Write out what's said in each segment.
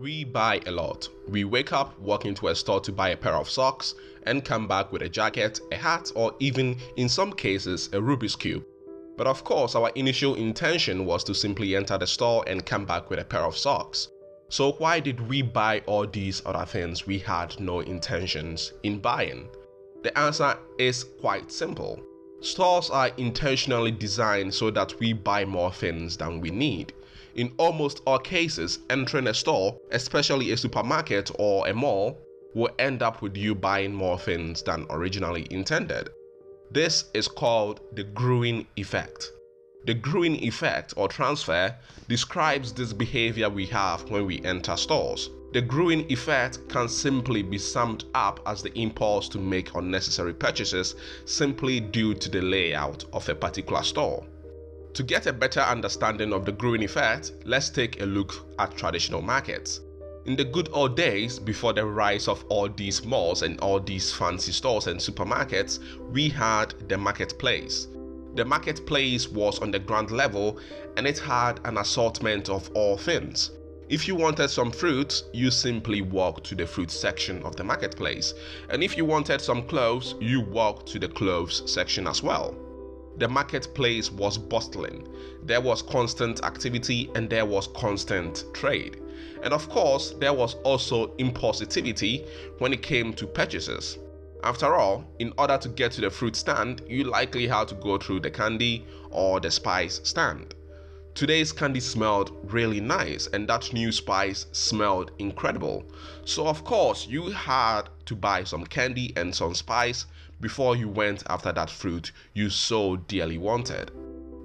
We buy a lot. We wake up, walk into a store to buy a pair of socks, and come back with a jacket, a hat, or even, in some cases, a Rubik's Cube. But of course, our initial intention was to simply enter the store and come back with a pair of socks. So why did we buy all these other things we had no intentions in buying? The answer is quite simple. Stores are intentionally designed so that we buy more things than we need. In almost all cases, entering a store, especially a supermarket or a mall, will end up with you buying more things than originally intended. This is called the Gruen Effect. The Gruen Effect or transfer describes this behavior we have when we enter stores. The Gruen Effect can simply be summed up as the impulse to make unnecessary purchases simply due to the layout of a particular store. To get a better understanding of the Gruen Effect, let's take a look at traditional markets. In the good old days, before the rise of all these malls and all these fancy stores and supermarkets, we had the marketplace. The marketplace was on the ground level and it had an assortment of all things. If you wanted some fruits, you simply walked to the fruit section of the marketplace. And if you wanted some clothes, you walked to the clothes section as well. The marketplace was bustling. There was constant activity and there was constant trade. And of course, there was also impulsivity when it came to purchases. After all, in order to get to the fruit stand, you likely had to go through the candy or the spice stand. Today's candy smelled really nice and that new spice smelled incredible. So of course, you had to buy some candy and some spice before you went after that fruit you so dearly wanted.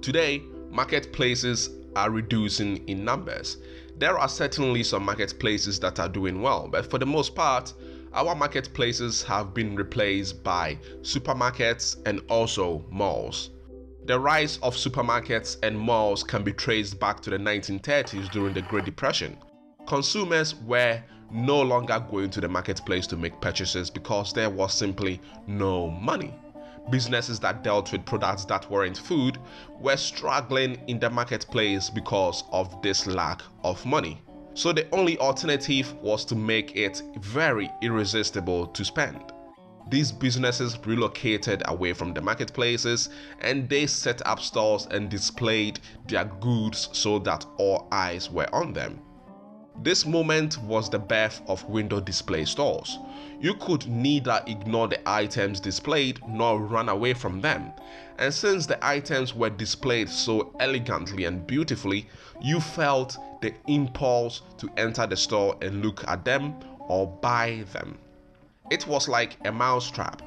Today, marketplaces are reducing in numbers. There are certainly some marketplaces that are doing well, but for the most part, our marketplaces have been replaced by supermarkets and also malls. The rise of supermarkets and malls can be traced back to the 1930s during the Great Depression. Consumers were no longer going to the marketplace to make purchases because there was simply no money. Businesses that dealt with products that weren't food were struggling in the marketplace because of this lack of money. So the only alternative was to make it very irresistible to spend. These businesses relocated away from the marketplaces and they set up stores and displayed their goods so that all eyes were on them. This moment was the birth of window display stores. You could neither ignore the items displayed nor run away from them. And since the items were displayed so elegantly and beautifully, you felt the impulse to enter the store and look at them or buy them. It was like a mousetrap.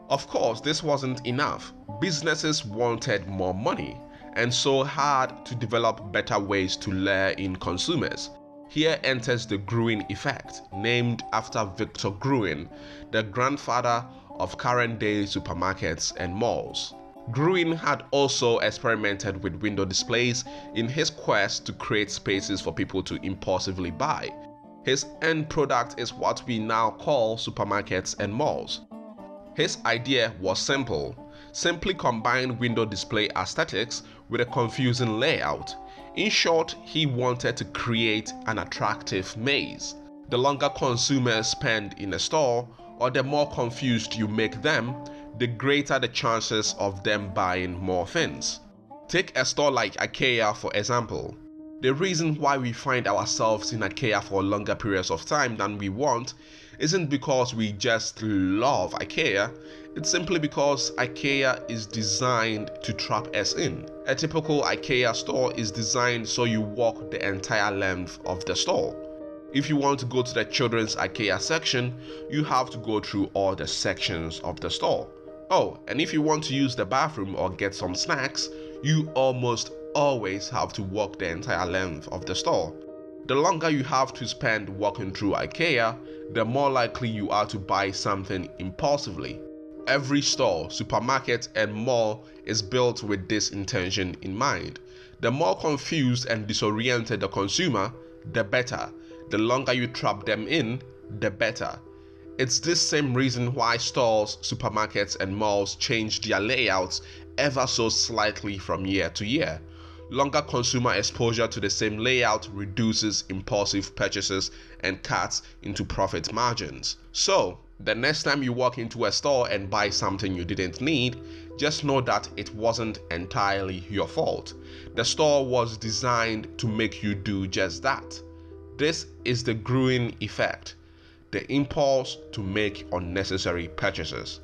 Of course, this wasn't enough. Businesses wanted more money and so had to develop better ways to lure in consumers. Here enters the Gruen Effect, named after Victor Gruen, the grandfather of current-day supermarkets and malls. Gruen had also experimented with window displays in his quest to create spaces for people to impulsively buy. His end product is what we now call supermarkets and malls. His idea was simple. Simply combine window display aesthetics with a confusing layout. In short, he wanted to create an attractive maze. The longer consumers spend in a store, or the more confused you make them, the greater the chances of them buying more things. Take a store like IKEA for example. The reason why we find ourselves in IKEA for longer periods of time than we want isn't because we just love IKEA, it's simply because IKEA is designed to trap us in. A typical IKEA store is designed so you walk the entire length of the store. If you want to go to the children's IKEA section, you have to go through all the sections of the store. Oh, and if you want to use the bathroom or get some snacks, you almost always have to walk the entire length of the store. The longer you have to spend walking through IKEA, the more likely you are to buy something impulsively. Every store, supermarket, and mall is built with this intention in mind. The more confused and disoriented the consumer, the better. The longer you trap them in, the better. It's this same reason why stores, supermarkets, and malls change their layouts ever so slightly from year to year. Longer consumer exposure to the same layout reduces impulsive purchases and cuts into profit margins. So, the next time you walk into a store and buy something you didn't need, just know that it wasn't entirely your fault. The store was designed to make you do just that. This is the Gruen Effect, the impulse to make unnecessary purchases.